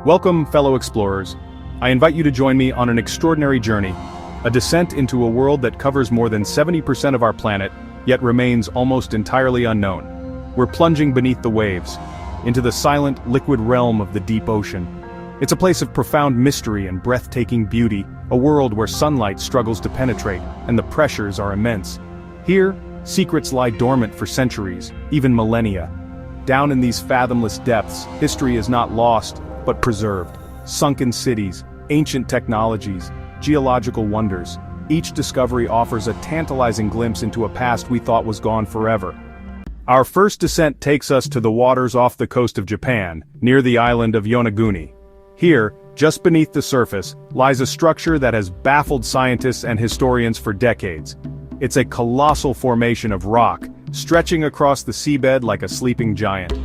Welcome, fellow explorers. I invite you to join me on an extraordinary journey, a descent into a world that covers more than 70% of our planet, yet remains almost entirely unknown. We're plunging beneath the waves, into the silent, liquid realm of the deep ocean. It's a place of profound mystery and breathtaking beauty, a world where sunlight struggles to penetrate, and the pressures are immense. Here, secrets lie dormant for centuries, even millennia. Down in these fathomless depths, history is not lost, but preserved. Sunken cities, ancient technologies, geological wonders. Each discovery offers a tantalizing glimpse into a past we thought was gone forever. Our first descent takes us to the waters off the coast of Japan, near the island of Yonaguni. Here, just beneath the surface, lies a structure that has baffled scientists and historians for decades. It's a colossal formation of rock, stretching across the seabed like a sleeping giant.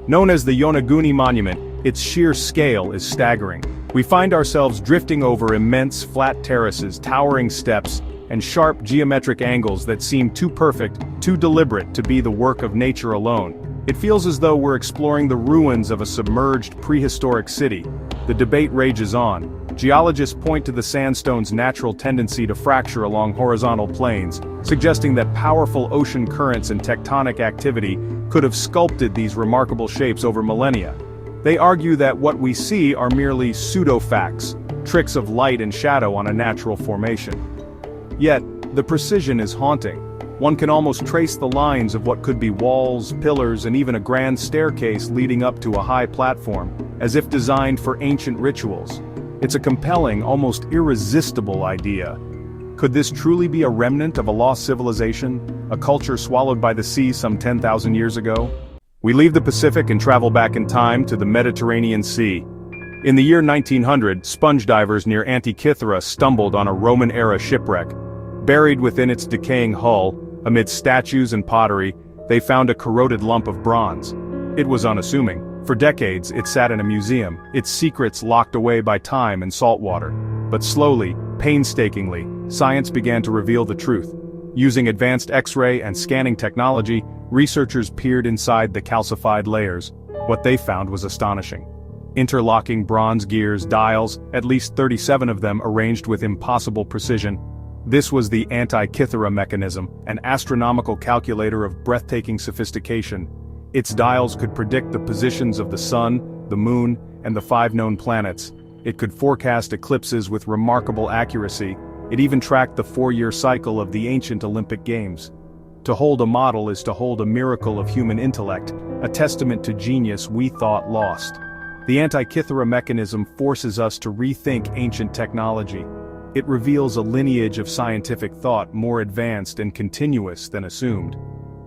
Known as the Yonaguni Monument, its sheer scale is staggering. We find ourselves drifting over immense flat terraces, towering steps, and sharp geometric angles that seem too perfect, too deliberate to be the work of nature alone. It feels as though we're exploring the ruins of a submerged prehistoric city. The debate rages on. Geologists point to the sandstone's natural tendency to fracture along horizontal planes, suggesting that powerful ocean currents and tectonic activity could have sculpted these remarkable shapes over millennia. They argue that what we see are merely pseudo-facts, tricks of light and shadow on a natural formation. Yet, the precision is haunting. One can almost trace the lines of what could be walls, pillars, and even a grand staircase leading up to a high platform, as if designed for ancient rituals. It's a compelling, almost irresistible idea. Could this truly be a remnant of a lost civilization, a culture swallowed by the sea some 10,000 years ago? We leave the Pacific and travel back in time to the Mediterranean Sea. In the year 1900, sponge divers near Antikythera stumbled on a Roman-era shipwreck. Buried within its decaying hull, amid statues and pottery, they found a corroded lump of bronze. It was unassuming. For decades, it sat in a museum, its secrets locked away by time and salt water. But slowly, painstakingly, science began to reveal the truth. Using advanced X-ray and scanning technology, researchers peered inside the calcified layers. What they found was astonishing. Interlocking bronze gears, dials, at least 37 of them arranged with impossible precision. This was the Antikythera mechanism, an astronomical calculator of breathtaking sophistication. Its dials could predict the positions of the sun, the moon, and the 5 known planets. It could forecast eclipses with remarkable accuracy. It even tracked the 4-year cycle of the ancient Olympic Games. To hold a model is to hold a miracle of human intellect, a testament to genius we thought lost. The Antikythera mechanism forces us to rethink ancient technology. It reveals a lineage of scientific thought more advanced and continuous than assumed.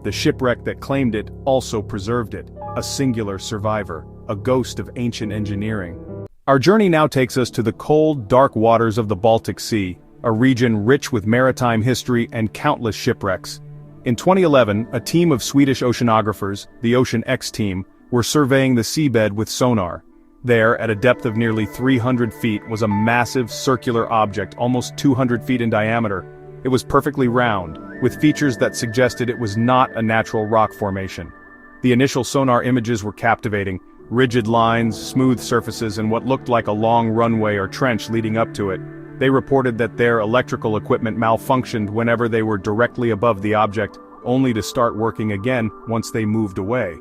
The shipwreck that claimed it also preserved it, a singular survivor, a ghost of ancient engineering. Our journey now takes us to the cold, dark waters of the Baltic Sea, a region rich with maritime history and countless shipwrecks. In 2011, a team of Swedish oceanographers, the Ocean X team, were surveying the seabed with sonar. There, at a depth of nearly 300 feet, was a massive circular object almost 200 feet in diameter. It was perfectly round, with features that suggested it was not a natural rock formation. The initial sonar images were captivating: rigid lines, smooth surfaces, and what looked like a long runway or trench leading up to it. They reported that their electrical equipment malfunctioned whenever they were directly above the object, only to start working again once they moved away.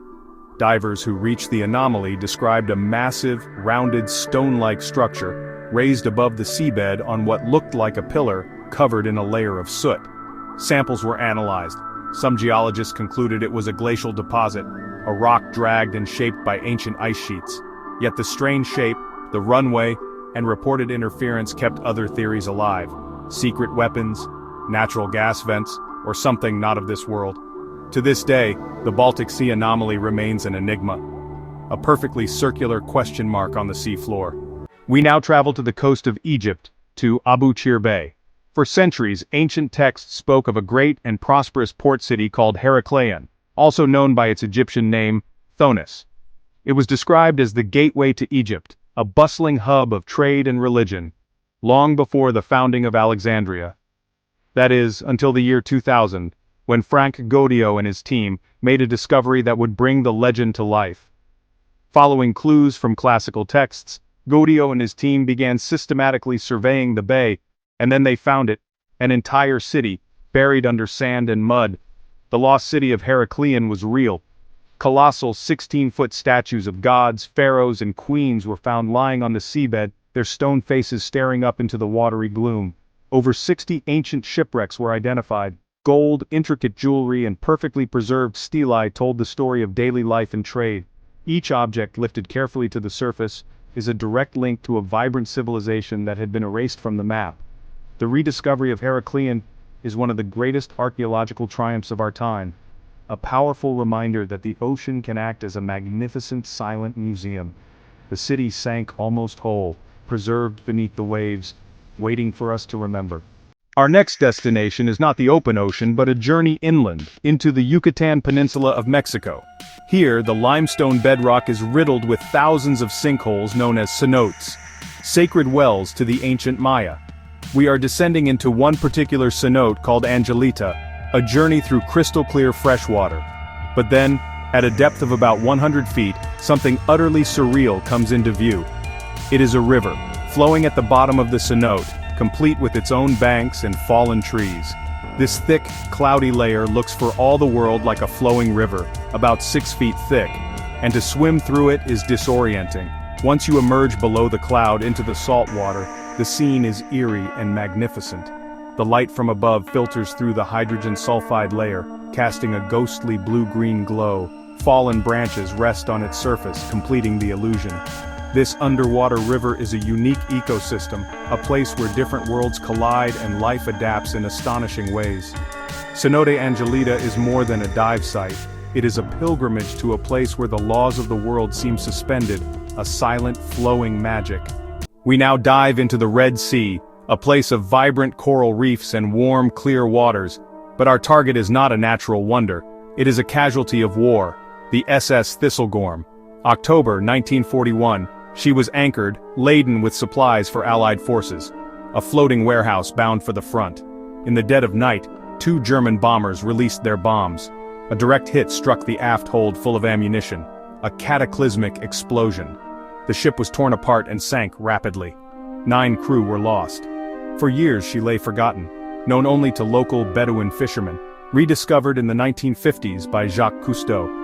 Divers who reached the Anomaly described a massive, rounded stone-like structure, raised above the seabed on what looked like a pillar covered in a layer of soot. Samples were analyzed. Some geologists concluded it was a glacial deposit, a rock dragged and shaped by ancient ice sheets. Yet the strange shape, the runway, and reported interference kept other theories alive. Secret weapons, natural gas vents, or something not of this world. To this day, the Baltic Sea anomaly remains an enigma, a perfectly circular question mark on the seafloor. We now travel to the coast of Egypt, to Abu Qir Bay. For centuries, ancient texts spoke of a great and prosperous port city called Heracleion, also known by its Egyptian name, Thonis. It was described as the gateway to Egypt, a bustling hub of trade and religion, long before the founding of Alexandria. That is, until the year 2000, when Frank Gaudio and his team made a discovery that would bring the legend to life. Following clues from classical texts, Gaudio and his team began systematically surveying the bay, and then they found it, an entire city, buried under sand and mud. The lost city of Heracleion was real. Colossal 16-foot statues of gods, pharaohs, and queens were found lying on the seabed, their stone faces staring up into the watery gloom. Over 60 ancient shipwrecks were identified. Gold, intricate jewelry, and perfectly preserved stelae told the story of daily life and trade. Each object lifted carefully to the surface is a direct link to a vibrant civilization that had been erased from the map. The rediscovery of Heracleion is one of the greatest archaeological triumphs of our time. A powerful reminder that the ocean can act as a magnificent silent museum. The city sank almost whole, preserved beneath the waves, waiting for us to remember. Our next destination is not the open ocean but a journey inland, into the Yucatan Peninsula of Mexico. Here, the limestone bedrock is riddled with thousands of sinkholes known as cenotes, sacred wells to the ancient Maya. We are descending into one particular cenote called Angelita, a journey through crystal-clear fresh water. But then, at a depth of about 100 feet, something utterly surreal comes into view. It is a river, flowing at the bottom of the cenote, complete with its own banks and fallen trees. This thick, cloudy layer looks for all the world like a flowing river, about 6 feet thick, and to swim through it is disorienting. Once you emerge below the cloud into the salt water, the scene is eerie and magnificent. The light from above filters through the hydrogen sulfide layer, casting a ghostly blue-green glow. Fallen branches rest on its surface, completing the illusion. This underwater river is a unique ecosystem, a place where different worlds collide and life adapts in astonishing ways. Cenote Angelita is more than a dive site. It is a pilgrimage to a place where the laws of the world seem suspended, a silent, flowing magic. We now dive into the Red Sea, a place of vibrant coral reefs and warm, clear waters. But our target is not a natural wonder. It is a casualty of war, the SS Thistlegorm. October 1941. She was anchored, laden with supplies for Allied forces. A floating warehouse bound for the front. In the dead of night, 2 German bombers released their bombs. A direct hit struck the aft hold full of ammunition. A cataclysmic explosion. The ship was torn apart and sank rapidly. 9 crew were lost. For years she lay forgotten, known only to local Bedouin fishermen, rediscovered in the 1950s by Jacques Cousteau.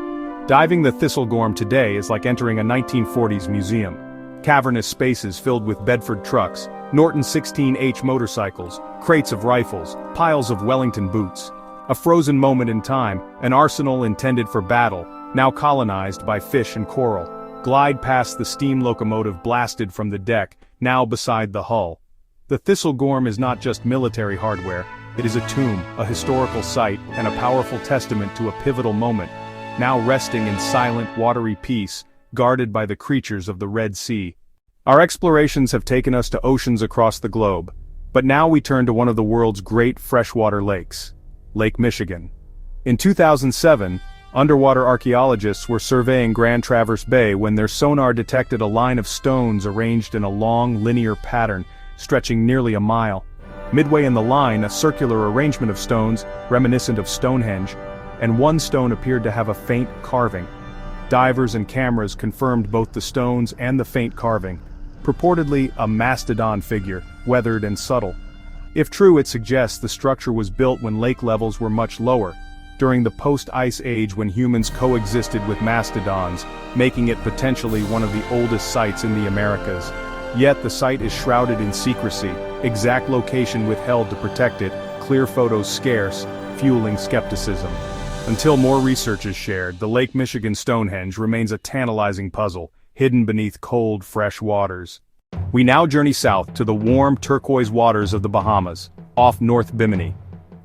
Diving the Thistlegorm today is like entering a 1940s museum. Cavernous spaces filled with Bedford trucks, Norton 16H motorcycles, crates of rifles, piles of Wellington boots. A frozen moment in time, an arsenal intended for battle, now colonized by fish and coral. Glide past the steam locomotive blasted from the deck, now beside the hull. The Thistlegorm is not just military hardware, it is a tomb, a historical site, and a powerful testament to a pivotal moment. Now resting in silent, watery peace, guarded by the creatures of the Red Sea. Our explorations have taken us to oceans across the globe, but now we turn to one of the world's great freshwater lakes, Lake Michigan. In 2007, underwater archaeologists were surveying Grand Traverse Bay when their sonar detected a line of stones arranged in a long, linear pattern, stretching nearly a mile. Midway in the line, a circular arrangement of stones, reminiscent of Stonehenge, and one stone appeared to have a faint carving. Divers and cameras confirmed both the stones and the faint carving, purportedly a mastodon figure, weathered and subtle. If true, it suggests the structure was built when lake levels were much lower, during the post-ice age when humans coexisted with mastodons, making it potentially one of the oldest sites in the Americas. Yet the site is shrouded in secrecy, exact location withheld to protect it, clear photos scarce, fueling skepticism. Until more research is shared, the Lake Michigan Stonehenge remains a tantalizing puzzle, hidden beneath cold, fresh waters. We now journey south to the warm, turquoise waters of the Bahamas, off North Bimini.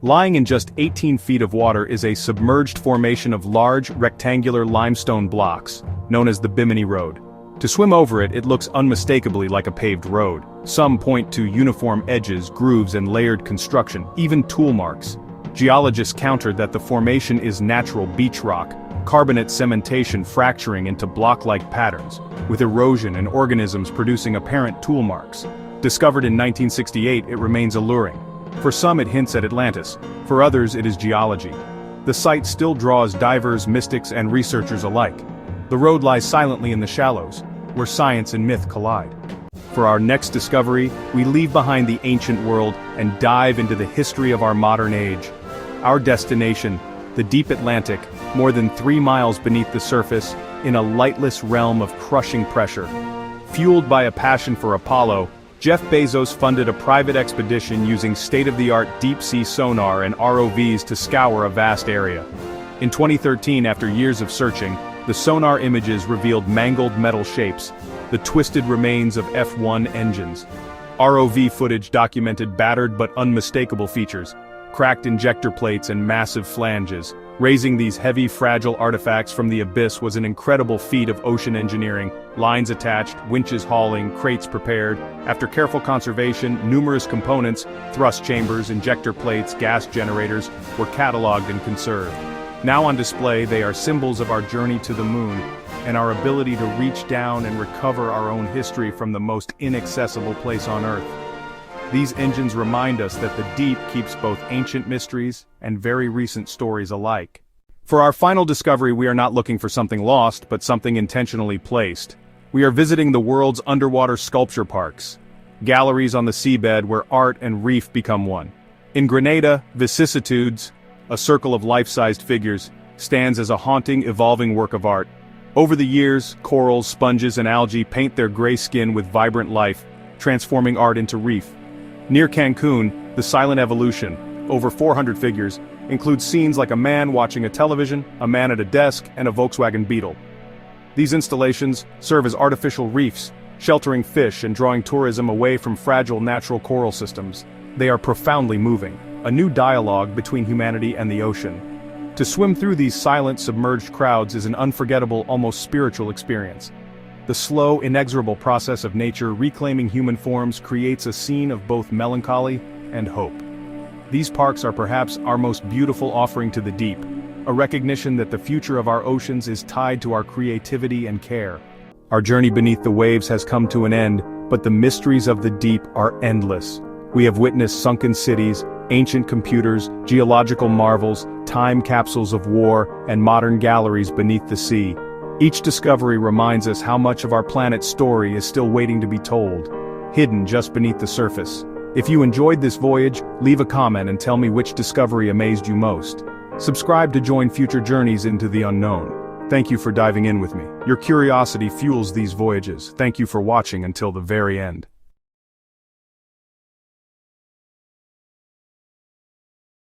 Lying in just 18 feet of water is a submerged formation of large, rectangular limestone blocks, known as the Bimini Road. To swim over it, it looks unmistakably like a paved road. Some point to uniform edges, grooves, and layered construction, even tool marks. Geologists countered that the formation is natural beach rock, carbonate cementation fracturing into block-like patterns, with erosion and organisms producing apparent tool marks. Discovered in 1968, it remains alluring. For some it hints at Atlantis, for others it is geology. The site still draws divers, mystics, and researchers alike. The road lies silently in the shallows, where science and myth collide. For our next discovery, we leave behind the ancient world and dive into the history of our modern age. Our destination, the deep Atlantic, more than 3 miles beneath the surface, in a lightless realm of crushing pressure. Fueled by a passion for Apollo, Jeff Bezos funded a private expedition using state-of-the-art deep-sea sonar and ROVs to scour a vast area. In 2013, after years of searching, the sonar images revealed mangled metal shapes, the twisted remains of F-1 engines. ROV footage documented battered but unmistakable features, cracked injector plates and massive flanges. Raising these heavy, fragile artifacts from the abyss was an incredible feat of ocean engineering. Lines attached, winches hauling, crates prepared. After careful conservation, numerous components, thrust chambers, injector plates, gas generators, were cataloged and conserved. Now on display, they are symbols of our journey to the moon, and our ability to reach down and recover our own history from the most inaccessible place on Earth. These engines remind us that the deep keeps both ancient mysteries and very recent stories alike. For our final discovery, we are not looking for something lost, but something intentionally placed. We are visiting the world's underwater sculpture parks, galleries on the seabed where art and reef become one. In Grenada, Vicissitudes, a circle of life-sized figures, stands as a haunting, evolving work of art. Over the years, corals, sponges, and algae paint their gray skin with vibrant life, transforming art into reef. Near Cancun, the silent evolution, over 400 figures, includes scenes like a man watching a television, a man at a desk, and a Volkswagen Beetle. These installations serve as artificial reefs, sheltering fish and drawing tourism away from fragile natural coral systems. They are profoundly moving, a new dialogue between humanity and the ocean. To swim through these silent, submerged crowds is an unforgettable, almost spiritual experience. The slow, inexorable process of nature reclaiming human forms creates a scene of both melancholy and hope. These parks are perhaps our most beautiful offering to the deep, a recognition that the future of our oceans is tied to our creativity and care. Our journey beneath the waves has come to an end, but the mysteries of the deep are endless. We have witnessed sunken cities, ancient computers, geological marvels, time capsules of war, and modern galleries beneath the sea. Each discovery reminds us how much of our planet's story is still waiting to be told, hidden just beneath the surface. If you enjoyed this voyage, leave a comment and tell me which discovery amazed you most. Subscribe to join future journeys into the unknown. Thank you for diving in with me. Your curiosity fuels these voyages. Thank you for watching until the very end.